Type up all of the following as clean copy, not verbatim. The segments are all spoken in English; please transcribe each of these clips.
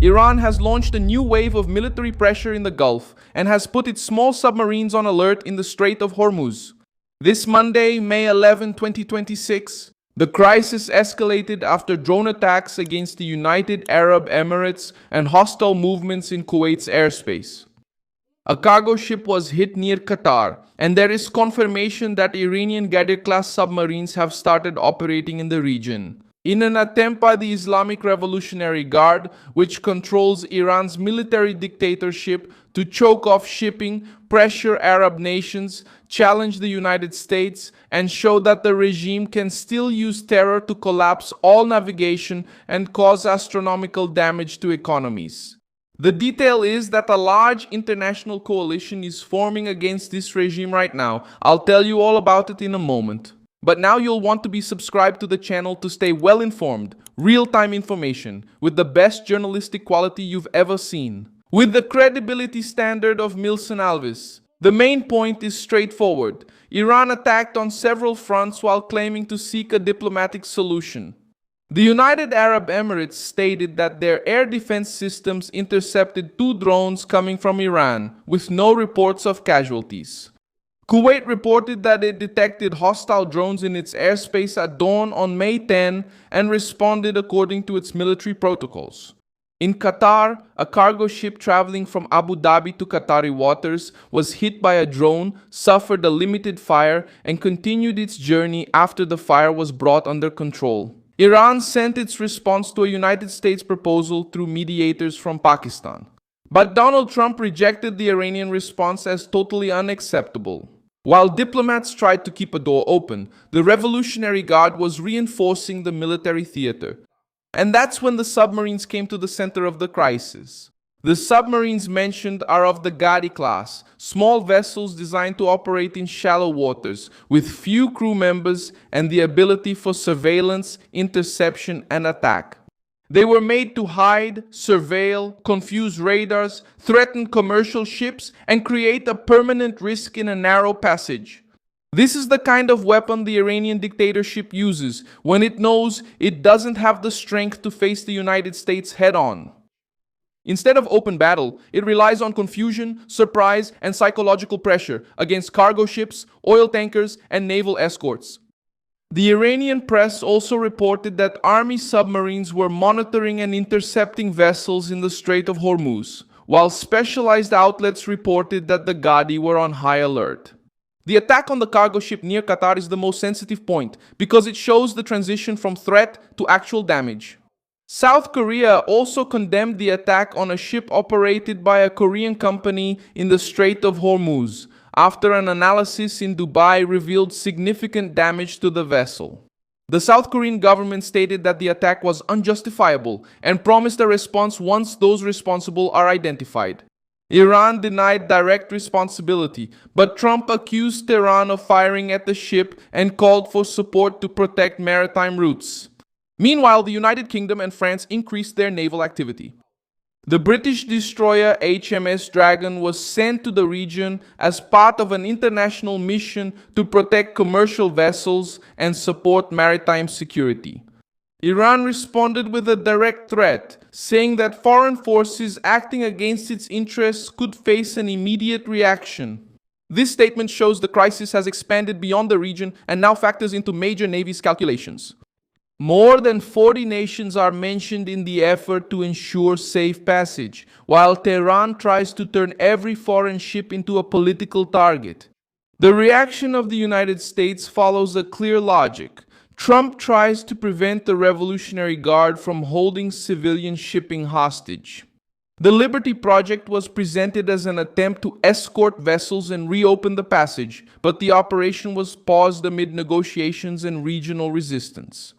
Iran has launched a new wave of military pressure in the Gulf and has put its small submarines on alert in the Strait of Hormuz. This Monday, May 11, 2026, the crisis escalated after drone attacks against the United Arab Emirates and hostile movements in Kuwait's airspace. A cargo ship was hit near Qatar, and there is confirmation that Iranian Gadir-class submarines have started operating in the region. In an attempt by the Islamic Revolutionary Guard, which controls Iran's military dictatorship, to choke off shipping, pressure Arab nations, challenge the United States, and show that the regime can still use terror to collapse all navigation and cause astronomical damage to economies. The detail is that a large international coalition is forming against this regime right now. I'll tell you all about it in a moment. But now you'll want to be subscribed to the channel to stay well informed, real-time information, with the best journalistic quality you've ever seen. With the credibility standard of Milson Alvis, the main point is straightforward. Iran attacked on several fronts while claiming to seek a diplomatic solution. The United Arab Emirates stated that their air defense systems intercepted 2 drones coming from Iran, with no reports of casualties. Kuwait reported that it detected hostile drones in its airspace at dawn on May 10 and responded according to its military protocols. In Qatar, a cargo ship traveling from Abu Dhabi to Qatari waters was hit by a drone, suffered a limited fire, and continued its journey after the fire was brought under control. Iran sent its response to a United States proposal through mediators from Pakistan. But Donald Trump rejected the Iranian response as totally unacceptable. While diplomats tried to keep a door open, the Revolutionary Guard was reinforcing the military theater. And that's when the submarines came to the center of the crisis. The submarines mentioned are of the Gadir-class, small vessels designed to operate in shallow waters, with few crew members and the ability for surveillance, interception, and attack. They were made to hide, surveil, confuse radars, threaten commercial ships, and create a permanent risk in a narrow passage. This is the kind of weapon the Iranian dictatorship uses when it knows it doesn't have the strength to face the United States head-on. Instead of open battle, it relies on confusion, surprise, and psychological pressure against cargo ships, oil tankers, and naval escorts. The Iranian press also reported that army submarines were monitoring and intercepting vessels in the Strait of Hormuz, while specialized outlets reported that the Gadi were on high alert. The attack on the cargo ship near Qatar is the most sensitive point because it shows the transition from threat to actual damage. South Korea also condemned the attack on a ship operated by a Korean company in the Strait of Hormuz, after an analysis in Dubai revealed significant damage to the vessel. The South Korean government stated that the attack was unjustifiable and promised a response once those responsible are identified. Iran denied direct responsibility, but Trump accused Tehran of firing at the ship and called for support to protect maritime routes. Meanwhile, the United Kingdom and France increased their naval activity. The British destroyer HMS Dragon was sent to the region as part of an international mission to protect commercial vessels and support maritime security. Iran responded with a direct threat, saying that foreign forces acting against its interests could face an immediate reaction. This statement shows the crisis has expanded beyond the region and now factors into major navies calculations. More than 40 nations are mentioned in the effort to ensure safe passage, while Tehran tries to turn every foreign ship into a political target. The reaction of the United States follows a clear logic. Trump tries to prevent the Revolutionary Guard from holding civilian shipping hostage. The Liberty Project was presented as an attempt to escort vessels and reopen the passage, but the operation was paused amid negotiations and regional resistance.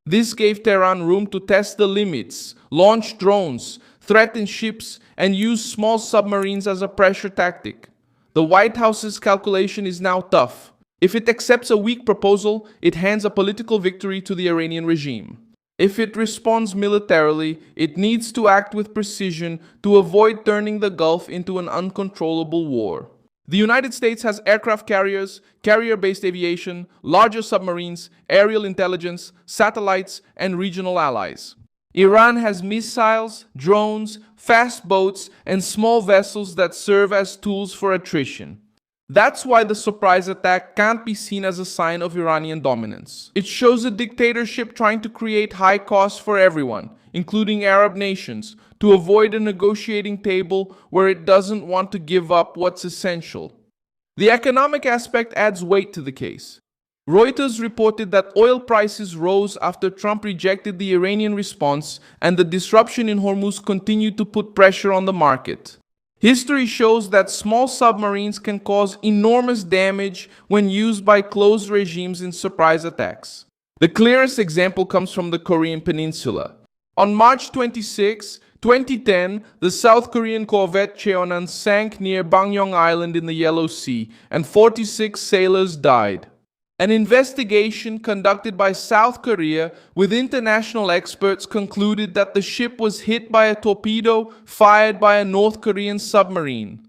This gave Tehran room to test the limits, launch drones, threaten ships, and use small submarines as a pressure tactic. The White House's calculation is now tough. If it accepts a weak proposal, it hands a political victory to the Iranian regime. If it responds militarily, it needs to act with precision to avoid turning the Gulf into an uncontrollable war. The United States has aircraft carriers, carrier-based aviation, larger submarines, aerial intelligence, satellites, and regional allies. Iran has missiles, drones, fast boats, and small vessels that serve as tools for attrition. That's why the surprise attack can't be seen as a sign of Iranian dominance. It shows a dictatorship trying to create high costs for everyone, including Arab nations, to avoid a negotiating table where it doesn't want to give up what's essential. The economic aspect adds weight to the case. Reuters reported that oil prices rose after Trump rejected the Iranian response, and the disruption in Hormuz continued to put pressure on the market. History shows that small submarines can cause enormous damage when used by closed regimes in surprise attacks. The clearest example comes from the Korean Peninsula. On March 26, 2010, the South Korean corvette Cheonan sank near Bangyong Island in the Yellow Sea, and 46 sailors died. An investigation conducted by South Korea with international experts concluded that the ship was hit by a torpedo fired by a North Korean submarine.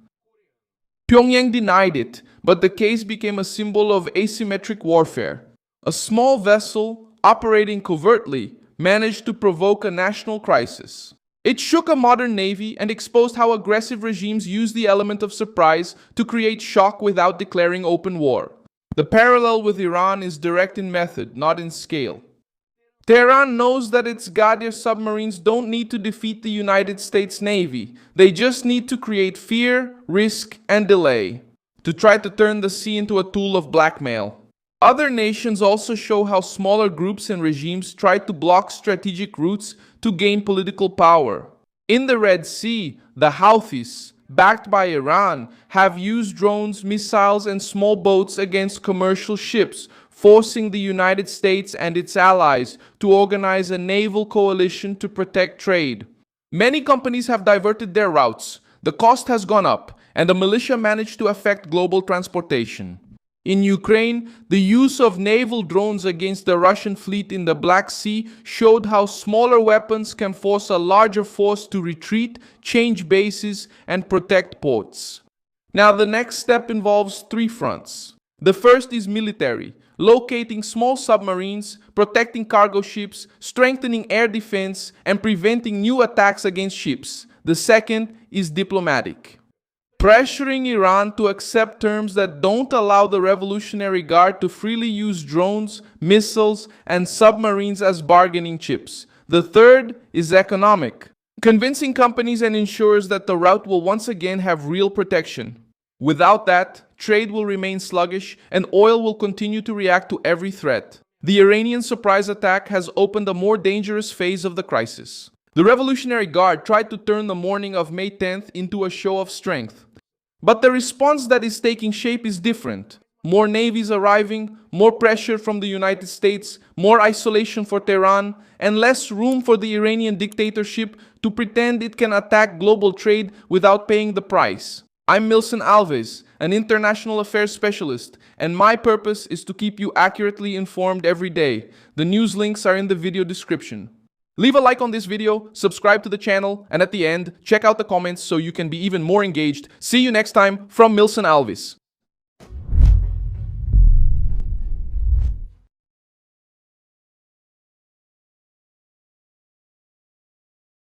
Pyongyang denied it, but the case became a symbol of asymmetric warfare. A small vessel, operating covertly, managed to provoke a national crisis. It shook a modern navy and exposed how aggressive regimes use the element of surprise to create shock without declaring open war. The parallel with Iran is direct in method, not in scale. Tehran knows that its Gadir submarines don't need to defeat the United States Navy. They just need to create fear, risk, and delay, to try to turn the sea into a tool of blackmail. Other nations also show how smaller groups and regimes try to block strategic routes to gain political power. In the Red Sea, the Houthis, backed by Iran, have used drones, missiles, and small boats against commercial ships, forcing the United States and its allies to organize a naval coalition to protect trade. Many companies have diverted their routes, the cost has gone up, and the militia managed to affect global transportation. In Ukraine, the use of naval drones against the Russian fleet in the Black Sea showed how smaller weapons can force a larger force to retreat, change bases, and protect ports. Now, the next step involves three fronts. The first is military, locating small submarines, protecting cargo ships, strengthening air defense, and preventing new attacks against ships. The second is diplomatic, pressuring Iran to accept terms that don't allow the Revolutionary Guard to freely use drones, missiles, and submarines as bargaining chips. The third is economic, convincing companies and insurers that the route will once again have real protection. Without that, trade will remain sluggish and oil will continue to react to every threat. The Iranian surprise attack has opened a more dangerous phase of the crisis. The Revolutionary Guard tried to turn the morning of May 10th into a show of strength. But the response that is taking shape is different. More navies arriving, more pressure from the United States, more isolation for Tehran, and less room for the Iranian dictatorship to pretend it can attack global trade without paying the price. I'm Milson Alves, an international affairs specialist, and my purpose is to keep you accurately informed every day. The news links are in the video description. Leave a like on this video, subscribe to the channel, and at the end, check out the comments so you can be even more engaged. See you next time from Milson Alves.